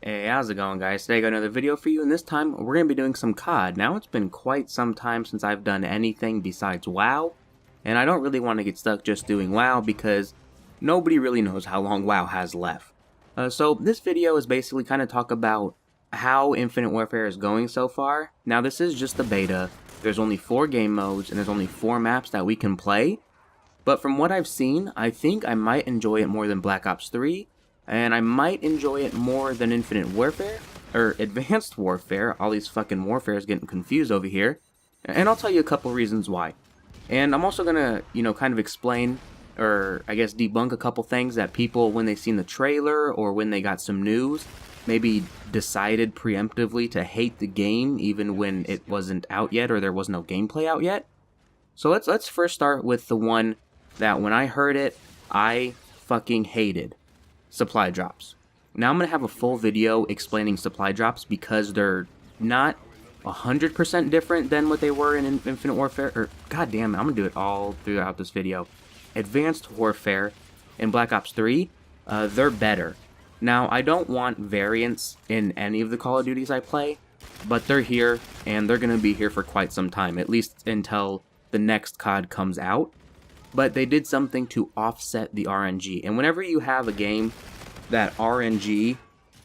Hey, how's it going, guys? Today I got another video for you, and this time we're going to be doing some COD. Now, it's been quite some time since I've done anything besides WoW, and I don't really want to get stuck just doing WoW because nobody really knows how long WoW has left. So this video is basically kind of talk about how Infinite Warfare is going so far. Now, this is just the beta. There's only 4 game modes, and there's only 4 maps that we can play. But from what I've seen, I think I might enjoy it more than Black Ops 3. And I might enjoy it more than Infinite Warfare, or Advanced Warfare. All these fucking warfares getting confused over here. And I'll tell you a couple reasons why. And I'm also gonna, kind of explain, or I guess debunk a couple things that people, when they seen the trailer, or when they got some news, maybe decided preemptively to hate the game, even when it wasn't out yet, or there was no gameplay out yet. So let's first start with the one that when I heard it, I fucking hated. Supply drops. Now I'm going to have a full video explaining supply drops because they're not 100% different than what they were in Infinite Warfare, or goddamn, I'm going to do it all throughout this video. Advanced Warfare and Black Ops 3, they're better. Now, I don't want variants in any of the Call of Duties I play, but they're here, and they're going to be here for quite some time, at least until the next COD comes out. But they did something to offset the RNG. And whenever you have a game that RNG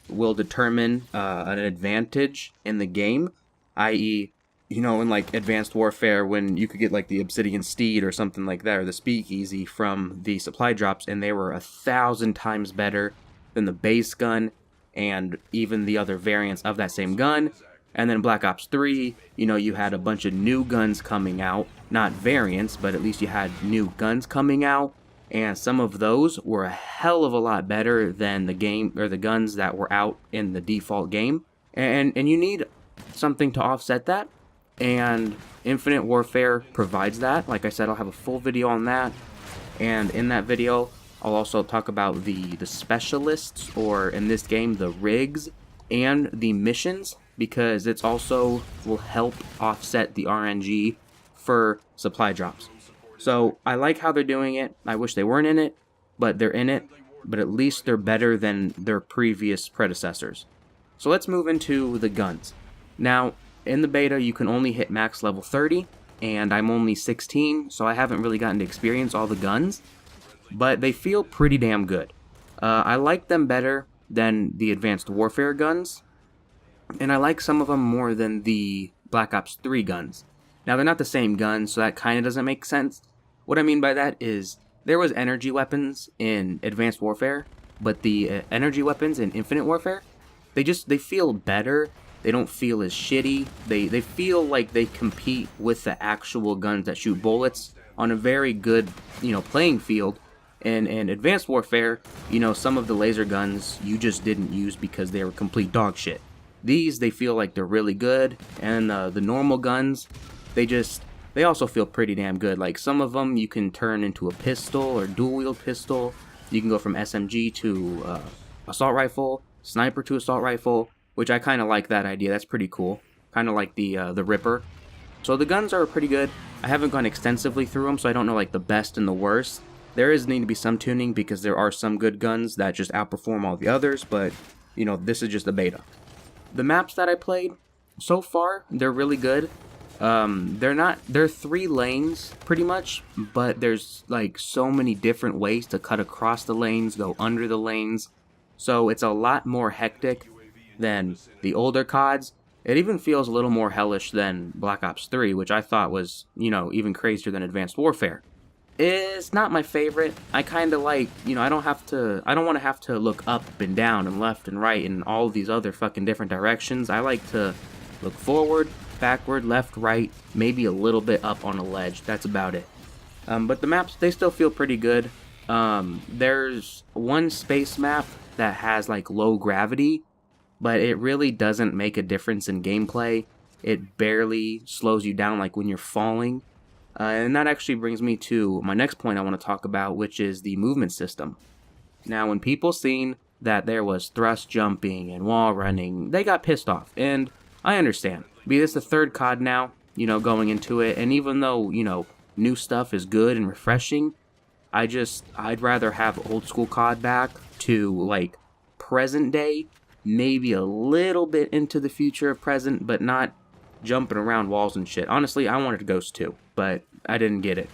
will determine an advantage in the game, i.e., in like Advanced Warfare when you could get like the Obsidian Steed or something like that, or the Speakeasy from the supply drops, and they were 1,000 times better than the base gun and even the other variants of that same gun. And then Black Ops 3, you had a bunch of new guns coming out. Not variants, but at least you had new guns coming out. And some of those were a hell of a lot better than the game, or the guns that were out in the default game. And you need something to offset that. And Infinite Warfare provides that. Like I said, I'll have a full video on that. And in that video, I'll also talk about the specialists, or in this game, the rigs, and the missions, because it's also will help offset the RNG for supply drops. So I like how they're doing it. I wish they weren't in it, but they're in it. But at least they're better than their previous predecessors. So let's move into the guns. Now, in the beta, you can only hit max level 30, and I'm only 16, so I haven't really gotten to experience all the guns. But they feel pretty damn good. I like them better than the Advanced Warfare guns, and I like some of them more than the Black Ops 3 guns. Now, they're not the same guns, so that kind of doesn't make sense. What I mean by that is, there was energy weapons in Advanced Warfare, but the energy weapons in Infinite Warfare, they feel better. They don't feel as shitty. They feel like they compete with the actual guns that shoot bullets on a very good, playing field. And in Advanced Warfare, some of the laser guns you just didn't use because they were complete dog shit. These, they feel like they're really good, and the normal guns, they also feel pretty damn good. Like, some of them you can turn into a pistol or dual-wield pistol. You can go from SMG to assault rifle, sniper to assault rifle, which I kind of like that idea. That's pretty cool. Kind of like the Ripper. So the guns are pretty good. I haven't gone extensively through them, so I don't know like the best and the worst. There is need to be some tuning because there are some good guns that just outperform all the others, but, this is just the beta. The maps that I played, so far, they're really good. They're 3 lanes, pretty much, but there's, like, so many different ways to cut across the lanes, go under the lanes, so it's a lot more hectic than the older CODs. It even feels a little more hellish than Black Ops 3, which I thought was, even crazier than Advanced Warfare. It's not my favorite. I kind of like, I don't want to have to look up and down and left and right and all these other fucking different directions. I like to look forward, backward, left, right, maybe a little bit up on a ledge. That's about it. But the maps, they still feel pretty good. There's one space map that has like low gravity, but it really doesn't make a difference in gameplay. It barely slows you down like when you're falling. And that actually brings me to my next point I want to talk about, which is the movement system. Now, when people seen that there was thrust jumping and wall running, they got pissed off, and I understand. This is the 3rd COD now, going into it, and even though, new stuff is good and refreshing, I'd rather have old school COD back to, like, present day maybe a little bit into the future of present, but not jumping around walls and shit. Honestly, I wanted Ghost 2, but I didn't get it.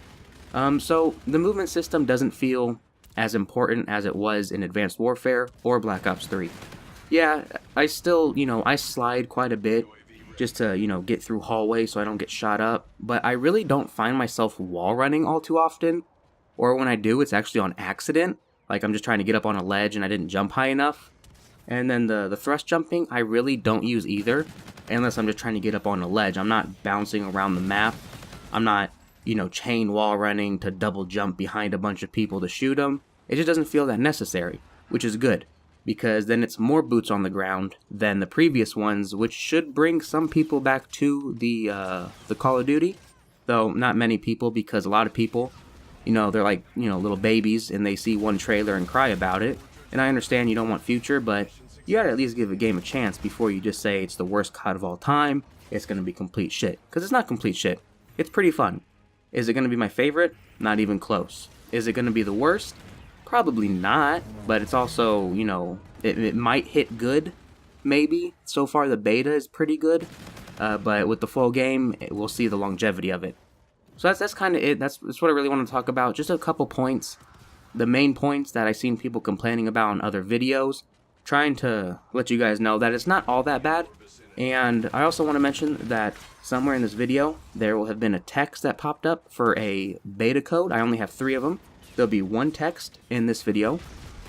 So the movement system doesn't feel as important as it was in Advanced Warfare or Black Ops 3. Yeah, I still, I slide quite a bit just to, get through hallways so I don't get shot up, but I really don't find myself wall running all too often, or when I do, it's actually on accident, like I'm just trying to get up on a ledge and I didn't jump high enough. And then the thrust jumping, I really don't use either, unless I'm just trying to get up on a ledge. I'm not bouncing around the map, I'm not chain wall running to double jump behind a bunch of people to shoot them. It just doesn't feel that necessary, which is good, because then it's more boots on the ground than the previous ones, which should bring some people back to the Call of Duty, though not many people, because a lot of people, they're like, little babies, and they see one trailer and cry about it, and I understand you don't want future, but you gotta at least give a game a chance before you just say it's the worst COD of all time, it's gonna be complete shit, because it's not complete shit, it's pretty fun. Is it going to be my favorite? Not even close. Is it going to be the worst? Probably not, but it's also, it might hit good, maybe. So far the beta is pretty good, but with the full game, we'll see the longevity of it. So that's kind of it. That's what I really want to talk about. Just a couple points. The main points that I've seen people complaining about in other videos. Trying to let you guys know that it's not all that bad. And I also want to mention that somewhere in this video, there will have been a text that popped up for a beta code. I only have 3 of them. There'll be one text in this video,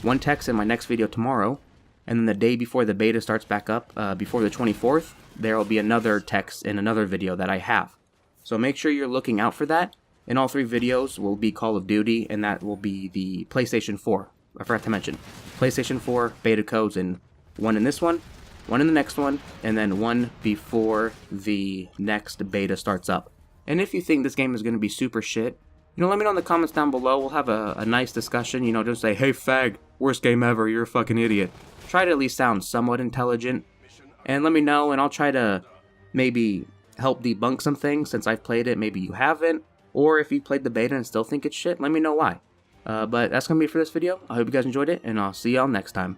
one text in my next video tomorrow, and then the day before the beta starts back up, before the 24th, there will be another text in another video that I have. So make sure you're looking out for that. And all 3 videos will be Call of Duty, and that will be the PlayStation 4. I forgot to mention. PlayStation 4 beta codes, and one in this one in the next one, and then one before the next beta starts up. And if you think this game is going to be super shit, let me know in the comments down below. We'll have a nice discussion, don't say, hey fag, worst game ever, you're a fucking idiot. Try to at least sound somewhat intelligent, and let me know, and I'll try to maybe help debunk some things since I've played it, maybe you haven't, or if you played the beta and still think it's shit, let me know why. But that's going to be it for this video. I hope you guys enjoyed it, and I'll see y'all next time.